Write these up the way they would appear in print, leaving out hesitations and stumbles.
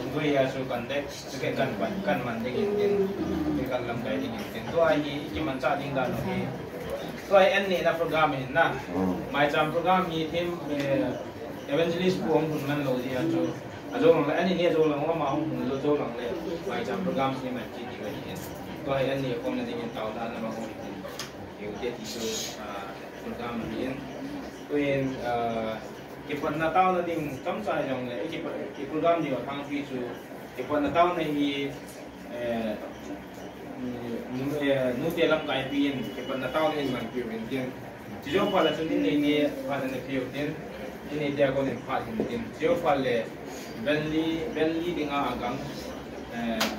Sugoi asu konteks juga kan manding intin kan lambai intin tu ai ki manca ding dan ni tu ai en ni na program ni na mai jam program ni tim evangelist puang pun man lo dia tu ajo lang ani ni ajo lang ma hong lo jo lang le mai jam program ni man ki ni ni tu ai en ni kom na ding tau da na ma hong ni dia ti su program ni tu en Ipan na tao na ding kamsa yung program di wa thang fi chu ipan na tao na hi nu te lam kai pin ipan na tao na man pi wen tin ji jo pa la chu ni pa na pi tin ni dia ko ni pa tin jo pa le belli ding a agang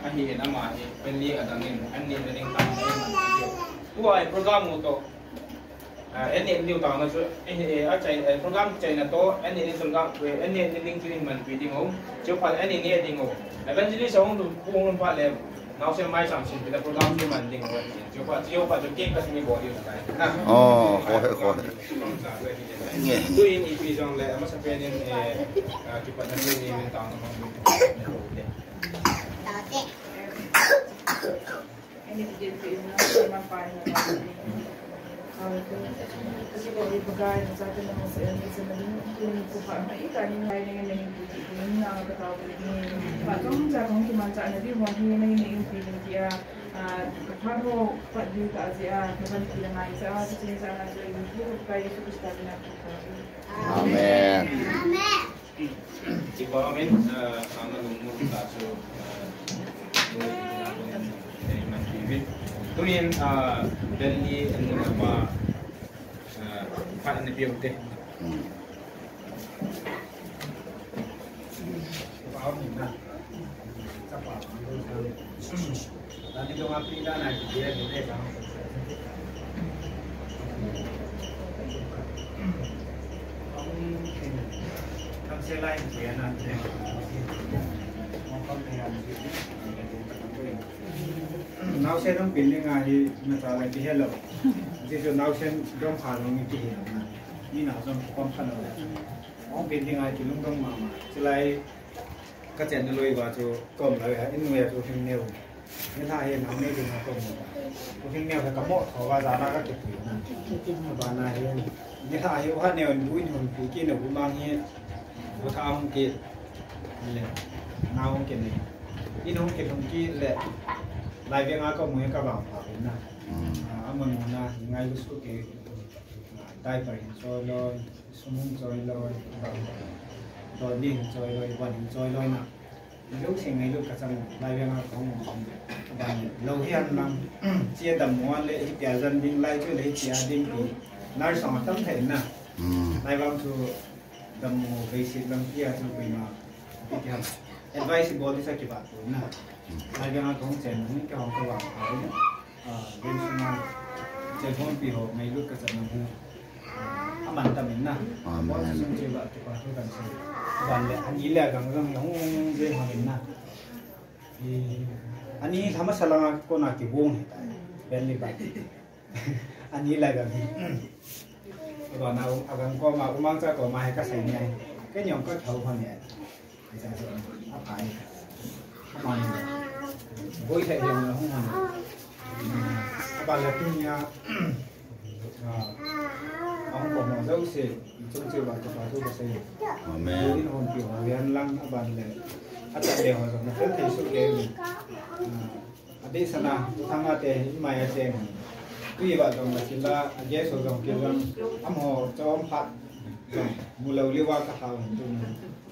a hi na ma hi belli adangin an ni ding tam tu ai program mo to any new town so a program China to any program any link to man feeding home so for any near ding home eventually so to pung pa le now se mai sam sin the program ni man ding home so pa to ke ka ni body na ko do in if is on le ama sa pen in ki pa na ni in town mo any did na ma pa kasi ko ibigay sa atin ng mga sa naging po pa na ikanin na yung naging na katawag ni patong sa kung kimansa na di mo hindi na yung feeling kaya kaparo pati ka siya naman sila nga isa sa sinisana sa yung kaya sa gusto na Amen. Amen. Iba amin ang nalungmot kaso tuin dari apa pada nabi udah paham ni na siapa nanti dong api dah nak dia ni kan kan selain dia nanti now sen dong pilih ngaji masalah di hello jadi now sen dong kalau ni di ni nak dong kompan lah orang pilih ngaji lung dong mama selain kerja ni loi baca kom lah ini ya tu film ni ni tak yang nama ni dengan kom film ni ada kamu kau baca nak kat tu bana ni tak yang orang ni orang duit orang fikir ni orang ni orang orang ke ni now ke ni ini orang ke orang ke le lai việc ngã có mười các bạn phải na, mình muốn na ngay lúc số kia, đại phải chơi lôi, sung chơi lôi, rồi đi chơi lôi,วันchơi lôi na, lúc sinh ngay lúc cái sao lai việc ngã có một bạn lâu hiện năm chia đầm mua lệ thì tiền dân đi lai chơi lệ tiền đi thì nay sáng tâm thể na, lai vang tu đầm mua basic đầm kia tu bị mà, cái advice body sa kibat tu na. Lai yang aku cakap ni kalau kau buat apa ni, dia semua telefon pihak melu ke sana pun aman tak minna. Aman. Semua coba cepat tu kan saya. Balik, ani lah gang yang dia minna. Ani sama salah aku nak kibung, beli balik. Ani lah gang. Kalau nak agang kau mak rumah saya kau mahal kasih ni, kan yang kau tahu kan ni. Macam apa ni? Apa ni? Bôi thầy hiền là không hẳn bà là tin nhà ông có một dấu xì trong chiều bà cho bà thu bà xây bôi tin hồn kiểu hòa viên lăng bà là ắt chạy đều rồi nó rất thầy suốt kê đi sana thang ate mai ate tuy bà dòng là chỉ là ghé số dòng kia lăng âm hồ cho ông phạt mù lầu liêu qua cả hào tụi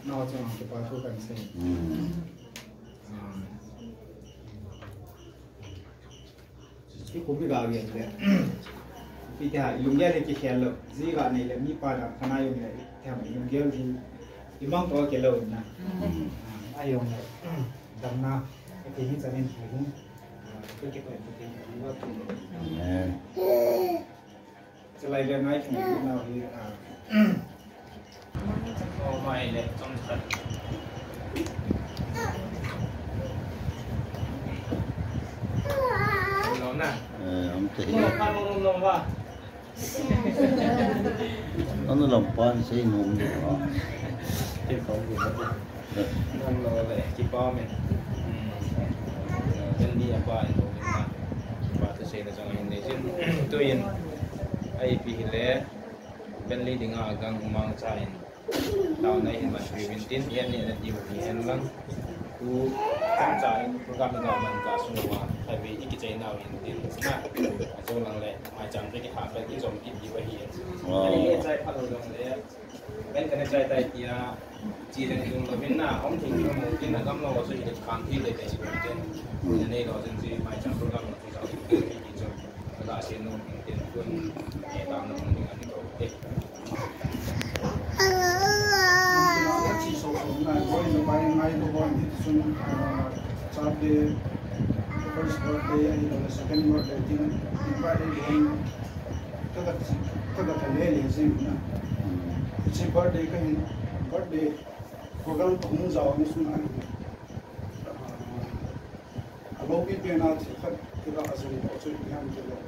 nó cho bà thu cần xâyที่ผมไม่กล้าเรียนเลยพี่ที่หาลุงแย่เลยที่เขียนเลยซีกานี่เลยมีป่าคณะอยู่เลยแถวนี้ลุงแย่ที่มั่งตัวเขียนเลยนะไอ้ยงเลยดังนะไอ้ที่นี่จะเน้นถึงเพื่อเก็บไว้ตัวเองว่าถูกจะไล่เรื่องไหนถึงเราที่โอ้ไม่เลยต้องตัดนะlom ba nó lom pan sei nom de เก็บของอยู่ครับนั่นเราเลยกี่ป้อมเนี่ยเป็นดีapa itu kita bahasa saya jangan Indonesia itu yang IP le ben li dinga agang umang chain tahun ini masih wintin yan ni nanti yan lang ku kan chain program gaman ka semua tapi iki chain now wintin na so lang le mai chang pe ki ha pe ki som ki di ba hi ni chai phalo long le ben kan chai tai tia chi den dung lo bin na om thing mo kin na gam lo so hi kan thi le te si ten ni nei lo jen si mai chang program lo ki sa ki jom la sin no wintin kun e ta no ni an ko e chỉ số này có những bài ngày của bọn thì xuân sau khi first birthday hay là second birthday thì bài thì các cái lễ lễ gì nữa chỉ birthday cái birthday program cũng giàu như xuân này lâu biết bên nào thì các cái đó là có chuyện gì không chứ đâu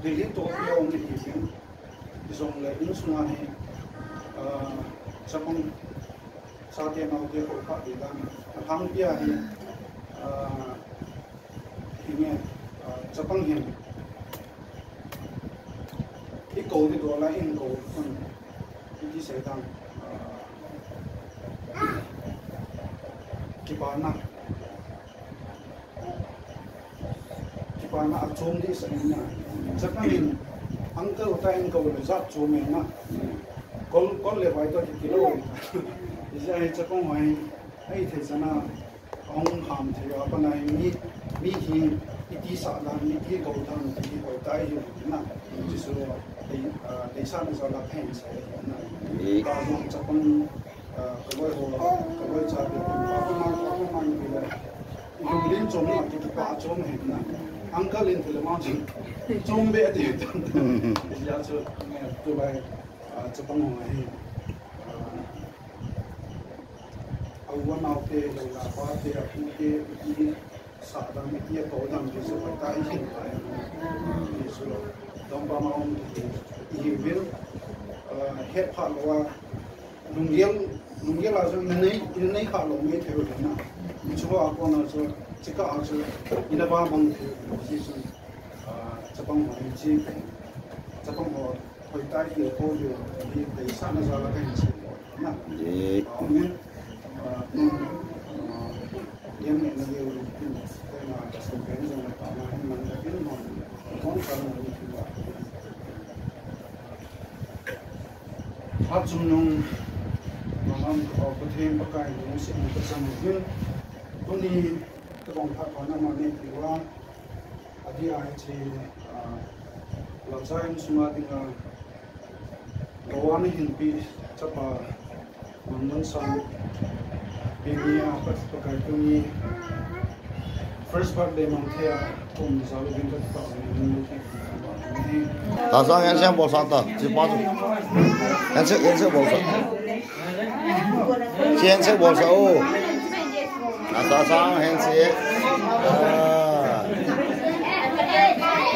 để liên tục yêu ông thì dùng lại những xuân này sapong saatnya mau dia buka di dalam hampir ini sapong yang ini kau di dua lain kau ini sedang kipana acung di sana sapong yang angkel utain kau lezat cumena con le vai to kilo is ai cha kong ai ai the sana ong ham the apa nai mi hi iti sa la mi ti go thang ti go tai hi na ji so dei sa na sa la pen sa na ba mo cha kong ko ho cha de pa ni le yu lin chom na ti pa chom he na uncle in the mountain chom be de ya so to bai Jepang này awan auke la pa te apke ni sa da me tie ko dam je so ta I hin ta ni so dom ba ma on I will het pha lo nung yel la so nei kha lo me the ro na ni so a ko na so chika a so ina ba bang ji so Jepang này chi Jepang ho hồi tay thì cô thì để sang nó ra là cái gì nè nên em này là nhiều cái mà sự kiện rồi là tạo ra mình là cái mà có phần là như vậy phát trung nông mà làm có thêm các cái những sự một cái những cái đi cái vòng phát của nó mà nên thì qua đi ai thì làm sao em semua tinggal Kawan ini pi capa mandan sang ini apa pakai kami first birthday mangkaya kum selalu kita tahu ini. Tasang yang saya bawa satu, cepat. Yang saya bawa satu. Yang saya bawa satu. Tasang yang saya.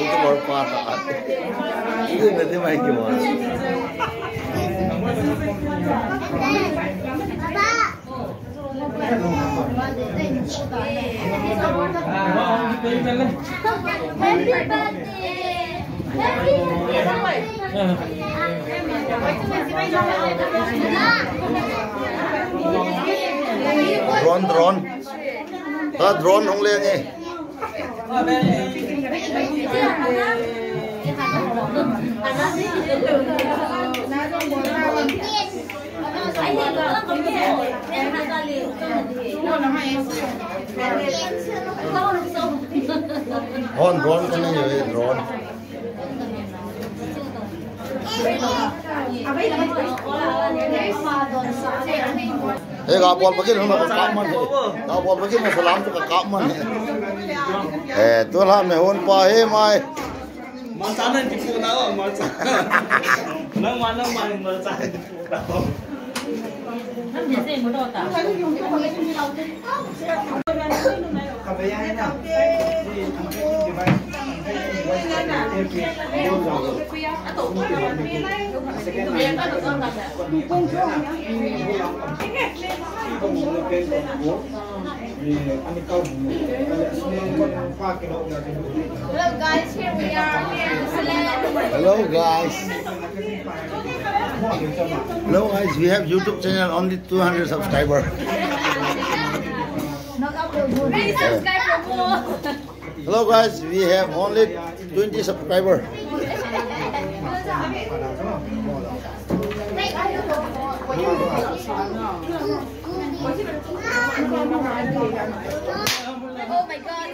Itu baru patah. Itu nanti mai gimana? Drone. Ta drone hong le nge. Drone kan ni drone. Kapal pergi nak kaman ni. Kapal pergi nak selam tu kaman ni. Tu lah mehun pahe mai. Masalah di pulau macam. Nang mana main macam di pulau. guys, here we are. Hello guys. Hello guys, we have YouTube channel only 200 subscribers. Please subscribe for more. Hello guys, we have only 20 subscribers. Oh my god.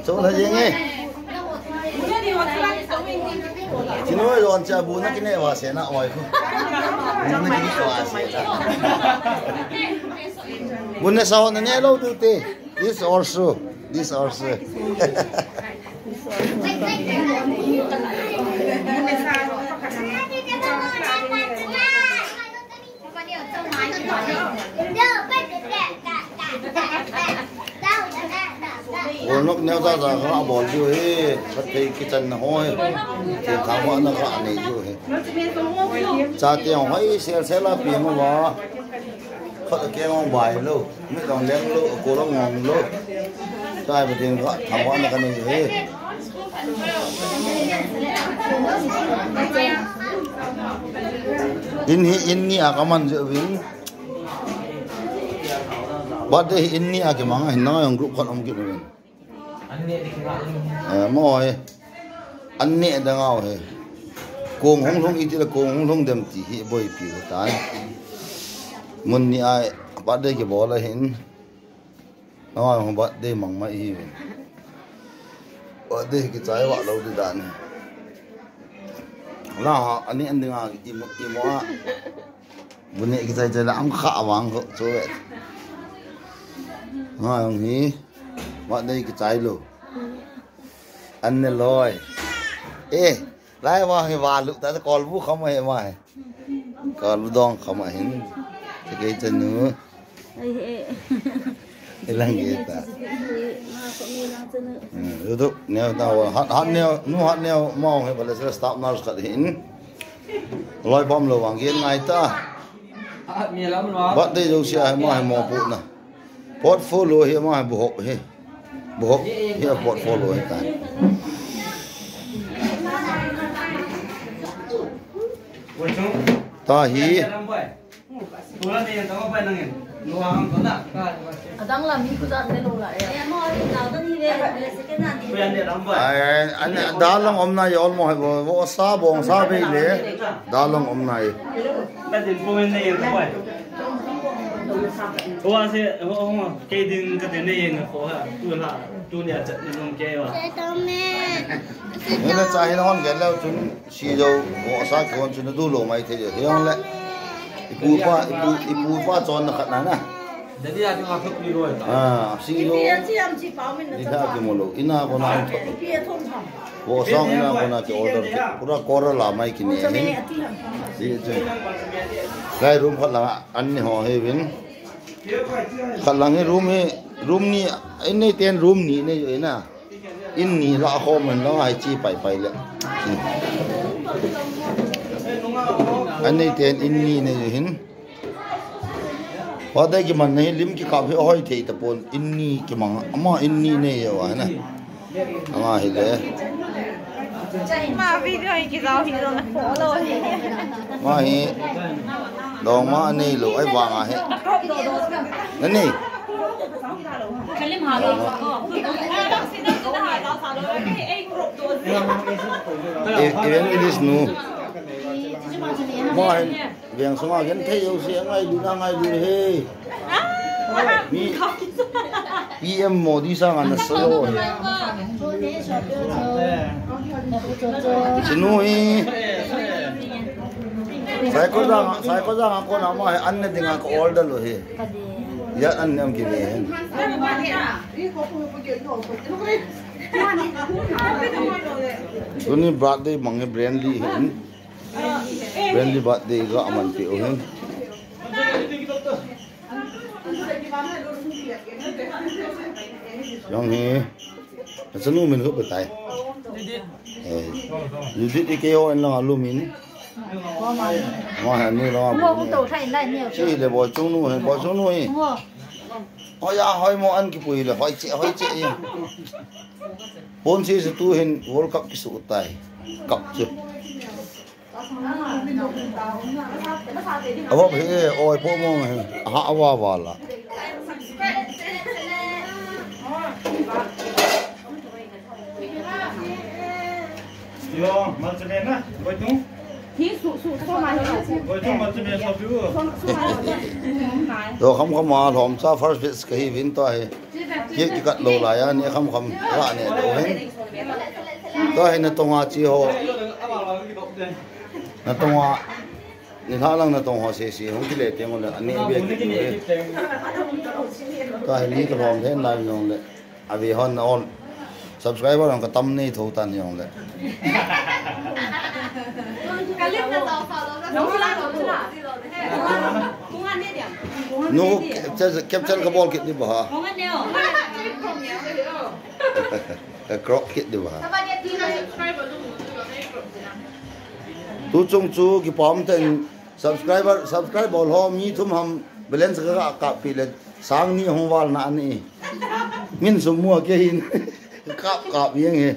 Chỗ là gì nghe? Chỉ nói rồi cha bún nó cái này hòa sẽ nọ ngoài không? Nó cái này hòa sẽ. Bún này sao nó nhẹ lâu từ từ. This also. Ủa nó neo ra là nó bỏ rồi, bắt thấy cái chân nó hôi, thì tháo vỡ nó gạn này rồi. Cha tiền hỏi xe là tiền mà bỏ, phát cái ngon bài luôn, mấy đồng lén luôn, cô nó ngon luôn, trai mà tiền gạn tháo vỡ nó cái này rồi. Ini akaman jauhin. Bade ini ake manga hinna yang grup kan om gitu kan. Moi. Anne da ngau he. Kong hong long iti la kong hong long dem ti hi boy pi tan. Mun ni ai bade ke bola hin. Ngau hong bade mang mai hi. Bade ke chai wa lo di dan. La ani an dinga i mo bunne ke chai chai la am kha wang ko so wet. Ngồi ông nhí, bọn đây cái trái lù, ăn này lôi, ê, lại mà cái vả lụ ta còn vũ không mà mày, còn lụ đong không mà hình, cái chân nữa, cái lăng gì ta, itu neo tao hot neo mau hay bây giờ stop nào sẽ hình, lôi bom lù vàng kia ngay ta, bọn đây đâu xe mà mò phụ nè. Portfolio here mà buộc here portfolio ta ta hi Đang làm gì cũng dọn lên đồ lại. Em nói nào tân đi về cái này. anh đã long om này all mọi vô sa bong sa về lệ đã long om này. Ủa sẽ cái đinh cái này yên khó hả? Tu nhà chặt đi弄cái mà. Nên là trái nó hơn cái nào chúng xí dầu vô sa còn chúng nó đủ lỗ mai thế rồi thế không lẽ. Ibu pa chọn nó khát nè. Jadi aku masuk di luar. Xí dầu. Đi theo cái mồ lỗ, ina con nào cũng thôi. Vô xong ina con nào cái order, pura order làm mai cái này. Đi chứ. Cái room khát là anh họ hay bên. Khát là cái room ni, anh này tiền room ni này rồi nè. In ni là hôm mình nó hay chi phải lệ. Anh này tiền in ni này rồi hin. Ở đây cái mình này lim cái cà phê hơi thì tập bốn in ni cái măng, ama in ni này rồi nè. Ama hay đấy. Mà video này cái giáo hình rồi khó rồi. Mà hi, đồ mà này lỗ ai vàng à hết. Nên này. Kalim halo. Even it is new. Mà việc số mà vẫn thấy yêu xe ngay đủ he. Mi PM Modi sang anh solo. Sinui. sai ko jang ko na ma an ne dinga ko order lo he ya an nam ki ne tuni birthday mange brandly hin brandly birthday ga aman pe o hin yang he sanu min ko betai you did ke yo en la lu min ma ha ni la mua cũng tổ thay lại nhiều chi le bo chung nu he mua ho ya hoi mo an ki pui le hoi che ya pon si se tu hin world cup ki su tai cup chu abo bhe oi po mo ha awa wala yo malchne na boitu Hi su ma boitu malchne so biu do kham ma thom cha first bit ka hi win to he ki kat lo la ya ni kham ra ne do he to he na tonga chi ho na tonga ni tha lang na tong ho se hong ki le teng on ani be ki to he ni ka thom the live yong le avi hon on subscriber on ka tam nei tho tan yong le no capture ka ball kit di ba crop kit di ba tu chung chu ki pom ten subscribe bol ho mi thum ham balance ka pi le sang ni hong wal na ani min sum mua ke hin ka yeng he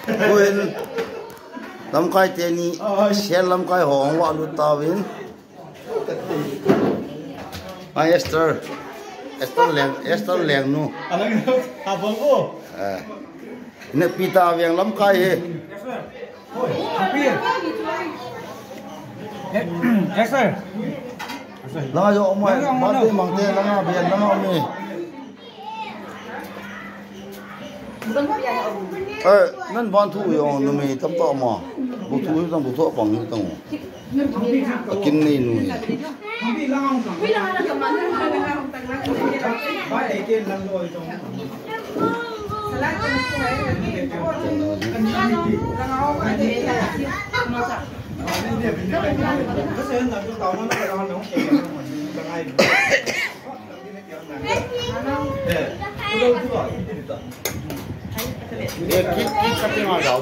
Quên lắm cái tiền đi xem lắm cái hỏng vợ lụt tao đến ai Esther leng nu nè pita viang lắm cái he Esther la yo mai ba đi mang tiền la biển la mi nan ban thu yo no me tam to ma bu thu tam bu tho bang ni tong kin nei nu ni ये की कटिंग आ जाओ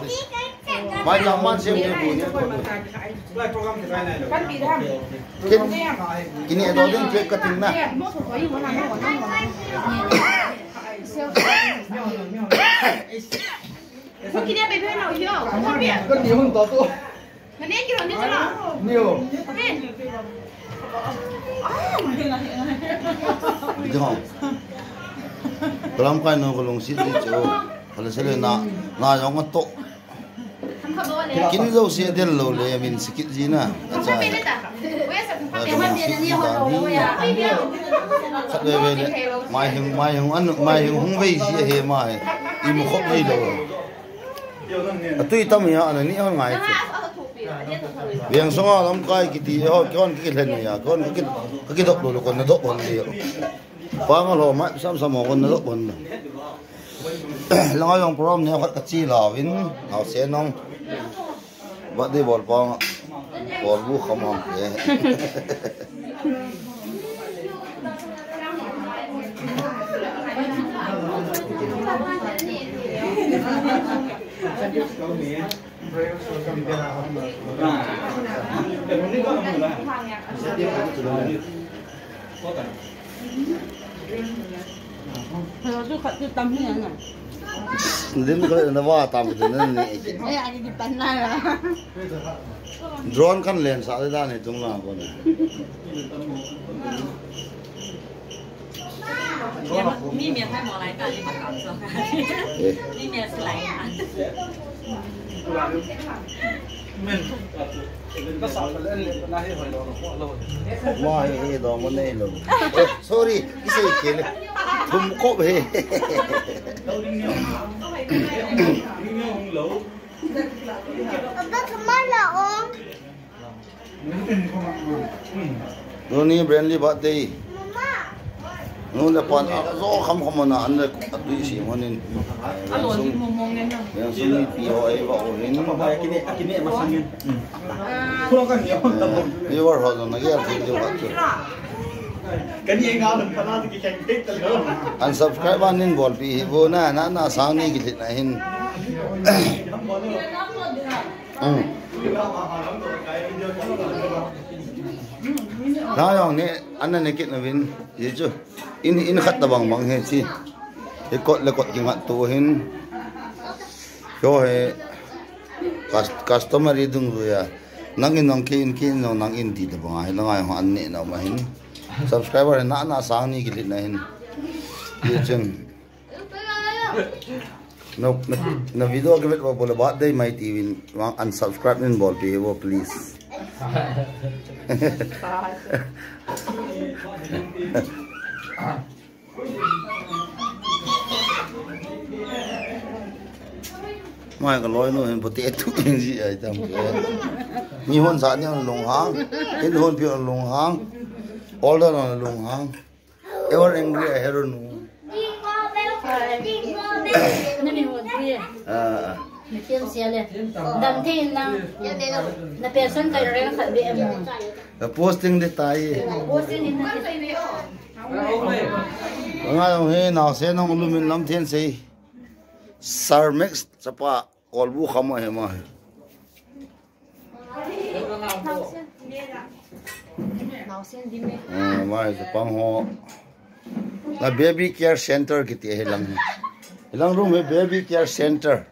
भाई जमान से ये बोलिए lại program thì phải này được किनी दो दिन केक कटिंग ना Mungkin dia bebe nak yo. có nhiều hơn to tu Mana yang kira ni salah? nhiều Kan? Jangan. Dalam kai no kolong sit di jo. Kalau sele na yang ngetok. Kini jauh sih dia lo le min sikit jina. Acha. Sat bebe le. Mai hung hung vei sih he mai. Imu khop vei lo. Atui tam ya ana ni on ngai. Yang songa lam kai kiti ho kon ki len ya kon ki dok lo kon na dok bon dia. Pa ngal ho ma sam kon na dok bon. Lang ayong prom ne khat ka chi la win hau se nong. Ba de bol pa bol bu kham ham ke. Din ko na wa tam din ni. Ay ani di panna la. Drone kan len sa da ni tung la ko ni. Mi miệng hay mò lại cả đi mà cảm xúc. Mi miệng sẽ lại. men ka sa la la he hoi lo lo ma he do mo nei lo sorry isai kele thum ko be lo ring nhau hong lo Papa kemana om? Noni Brandly birthday nu la pan zo kham na an le atui si monin Alon momong nen na. yang sumi pi ho ai ba o hin ba kini ma sangin ko kan yo ni war ho na ya thi jo ba chu kan ye ga lan kana ki kan tek ta lo unsubscribe anin bol pi bo na sang ni ki na hin na yong ne an ne kit na win ye chu in khat ta bang he chi e kot le kot ki ngat tu hin yo he customer i dung ya nang in no nang in ti ta bang ai la ngai ho an ne na ma hin subscriber na sang ni ki na hin ye chen no video ke ba bola ba dai mai tv wang unsubscribe nin bol pe wo please mai ka loi no hen pote tu ing ji ai tam ke mi hon sa ni long hang in hon pi long hang older on long hang ever angry I heron no Nó tiêm xe lên đâm thì nó person cái rồi nó khởi bị em the posting de tai posting in nga yong he na se nong lumin lam thiên sei sarmex chapa kolbu khama he ma mai se pang ho na baby care center ki te helang room he baby care center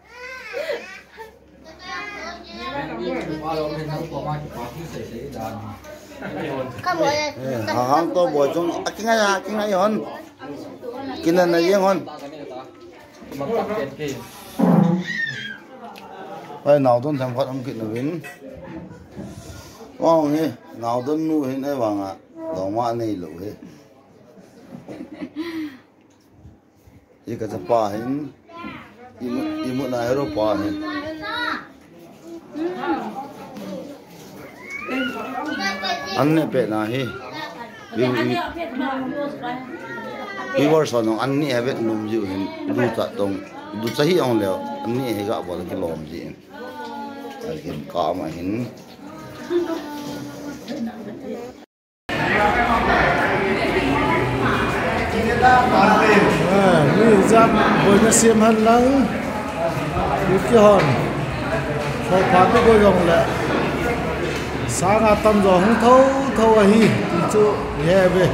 hang to bo chung akinga hon kinan na yeng hon ai nào don tham phát âm kịch là vin wow nghe nào don nu hiện nay vàng à đồ ma này lụ hết cái cái pa hin imu na hero pa hin anh này pe na hi viewers on anh này have num ju hin du ta tong du chahi ong leo anh này he ga bol ki lom ji cái ka ma hin ni jam boy na sim han lang ki hon so pha to go yong la sa nga tam zo hung thâu a hi chu ye ve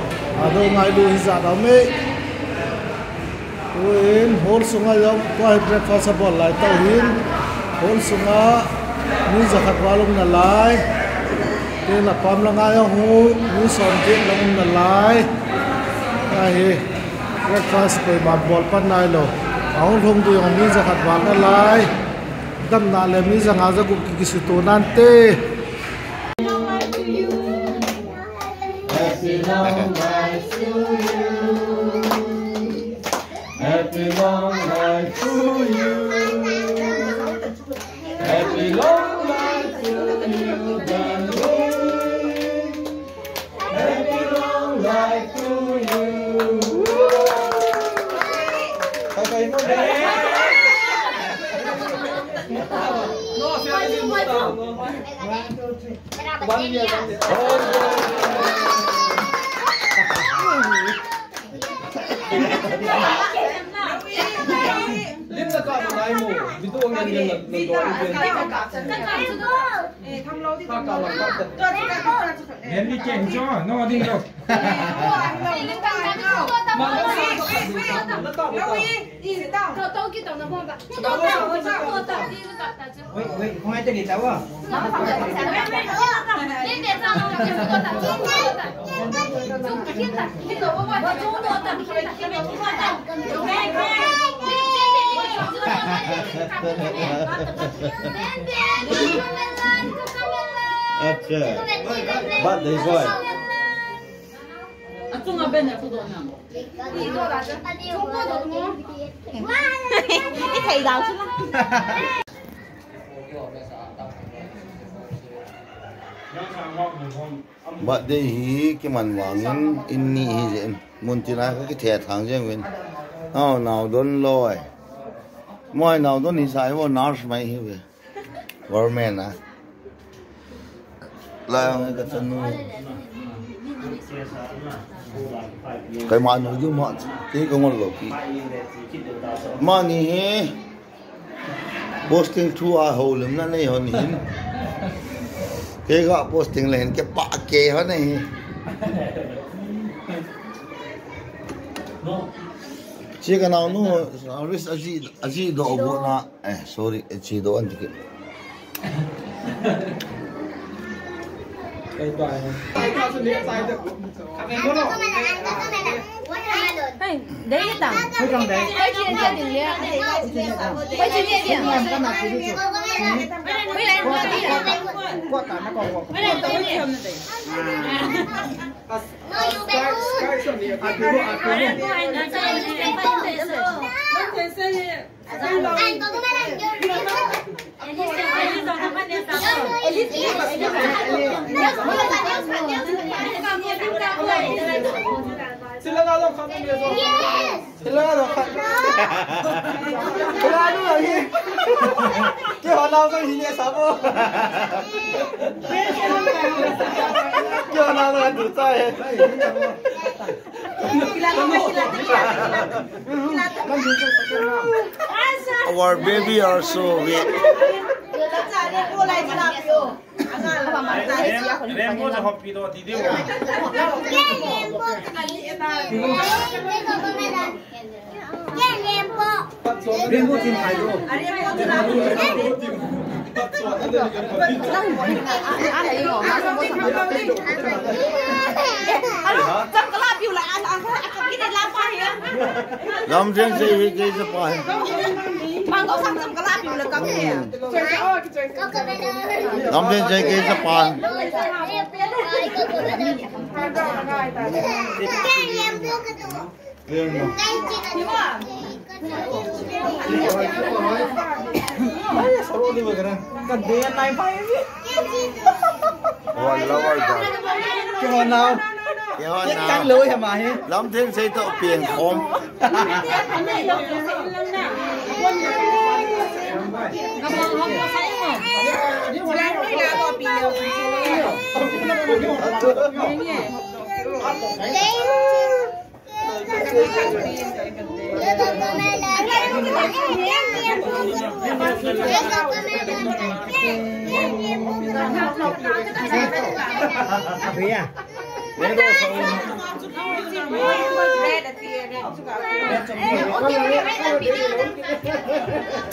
a do ngai du hi za da me in hol sunga yong ko breakfast bol lai tau hin hol sunga ni za khat walum na lai te la pam la nga yo hu ni son te long na lai ai breakfast pe ba bol pan nai lo aung thong tu yong ni za khat wal na lai dam na le mi za nga za gu ki su to nan te Happy long life to you. Happy long life to you. Happy long life to you, darling. Happy long life to you. Lim na ka nai mo bitu ang yan yan na do tham lâu thì ka ka la ka Nên đi kèm cho, nó đi đâu. Wait, không ai tên cháu à? Yeah. But they boy. Atunga bene kudona. Cái thầy đào xuống But they he cái man wangin inni hi jen muntina cái thẻ thang jeng win nào don loy moi nào don hi sai wo nurse mai hi we government à la cái chân nu cái mà nó ju mà cái con lo ki mà ni he posting thu a holim na nei hon hin cái gọi posting lên cái bạ kê hết này chỉ cái nào nó risk aji độ bộ na sorry aji độ anh chị cái bài này cái số điện sai được Hey, đấy tặng. hơi trong đấy Quay chuyện điện nhé. Quay chuyện điện. cái nào cũng được Quay lại qua đi. qua cả nó còn Quay lại tôi đi. cái số điện à cái Silakan kamu besok. Silakan kamu. Silakan lagi. Kau nak kau ini siapa? Kau nak kau tu saya. our baby are so weak Remboจะฮอปปี้ตัวทีเดียวRembo tim ayo. làm riêng gì cái gì phải Mang có sang cái lá là có thể. làm riêng gì cái gì phải Selalu di mana? Kan dia naik payah ni. one lover dog Kau nak? cái hoa Căng nào lưỡi hả mày? làm riêng gì tao tiền không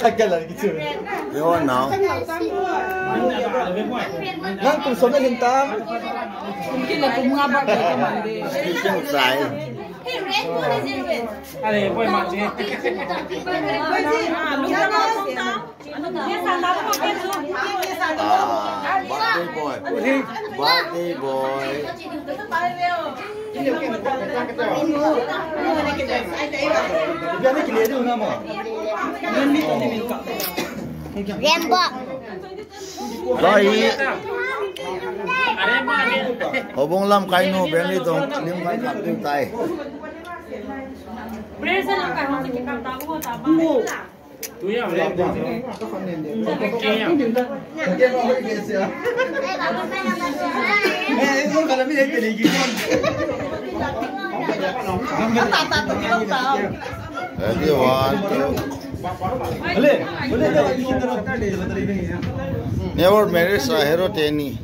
Căng lagi gitu. cái hoa nào Nang kung sa mga hintam. Mungkin lah pengabak ke mana? speaking saiอะไรป่วยมากจริง birthday boy birthday boy Biar ni kini ada nama. Rembo. rồiอะไรบ้างเนี่ย hobong lam kai no belly tong lim kai kap lim tai Present lang kayo sa kikanta ko sa ba. ตัวอย่างเลย Dia mau pergi biasa. Itu kalau ni jadi gitu. ready one two Boleh. Boleh dah kita nak tadi betul ini. never married sa hero teni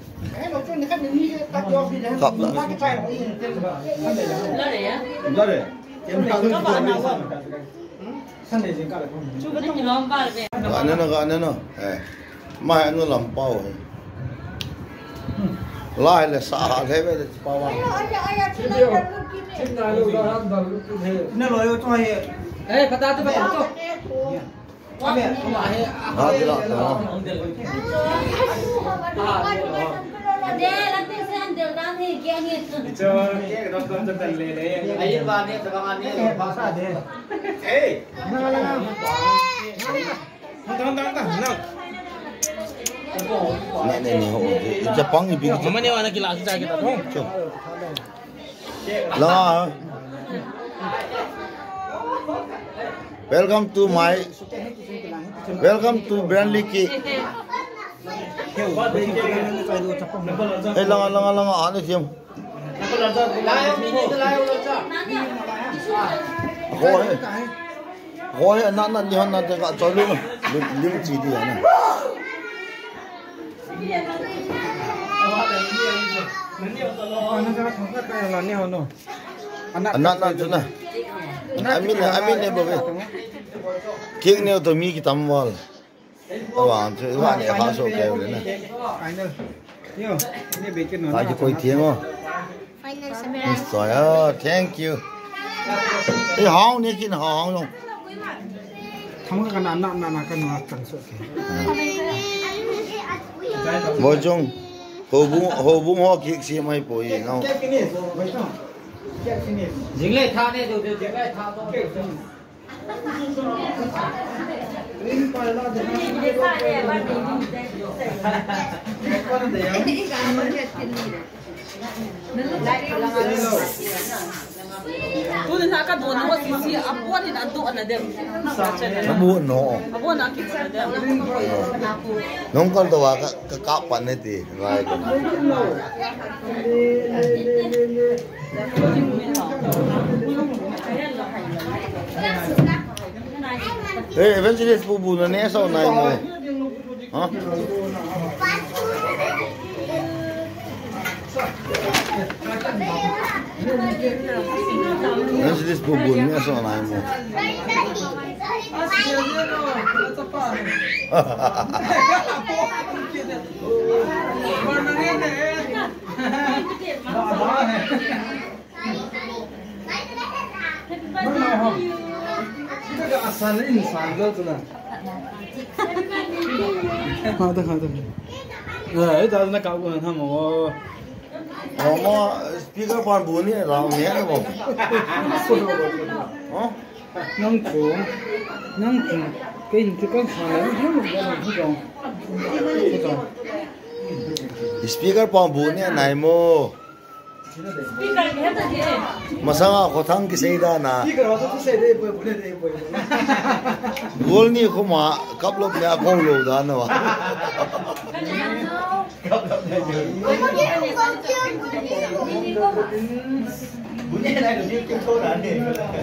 khap la Wala ya. Boleh. Yang tak tahu. Sunday je kalau. Nanti lomba be. ano no mai ano lam pau lai le sa le ve pa wa Ini loyo tu hai. Kata tu betul tu. ha dila deh, nanti saya ambil nanti dia ni. Coba ke nonton tetan lele. Ayo ba ni tabangan ni bahasa deh. Eh. Nonton. Nek ni ho. Jepang ni big. Mama ni wana kila kita kita dong. La. Welcome to Brandly Ki. Langa ane thiam. Hoi nan ni han na te ka chalu na. Lim chi di ana. Anak juna. Amin ne bobe. King ne to mi ki tamwal. Awang che wa ne ha so ke le na. Yo, ini bikin Ha ji koi thieng ho. Soya, thank you. Ei hong ne kin hong long. Thong ka na kan wa kan so ke. Mo jong ho bung ho ki si mai poi ngau. Jingle tha ne do jingle tha to. Tu ni nak don ho sisi apuan ni adu ana dem. Abu no. Apuan nak kita dem. Nong kal to wa ka pan ne ti ngai ko. Eh, eventually bu na ne so nai mo. Ha? Nanti dis bubur ni asal nai mo. Asal insan tu lah. Ada. Eh, dah nak kau kan ham oh. Mama speaker pan bu ni raw ni na mo. Oh? Nang cái con sao nó Speaker pan bu ni nai mo. Speaker ni hata je. Masanga khothang ki seida na. Speaker ho to sei dei poi bule dei poi. Gol ni khoma kaplok me akong lo da na wa. Bunyi nak dia kau dah ni.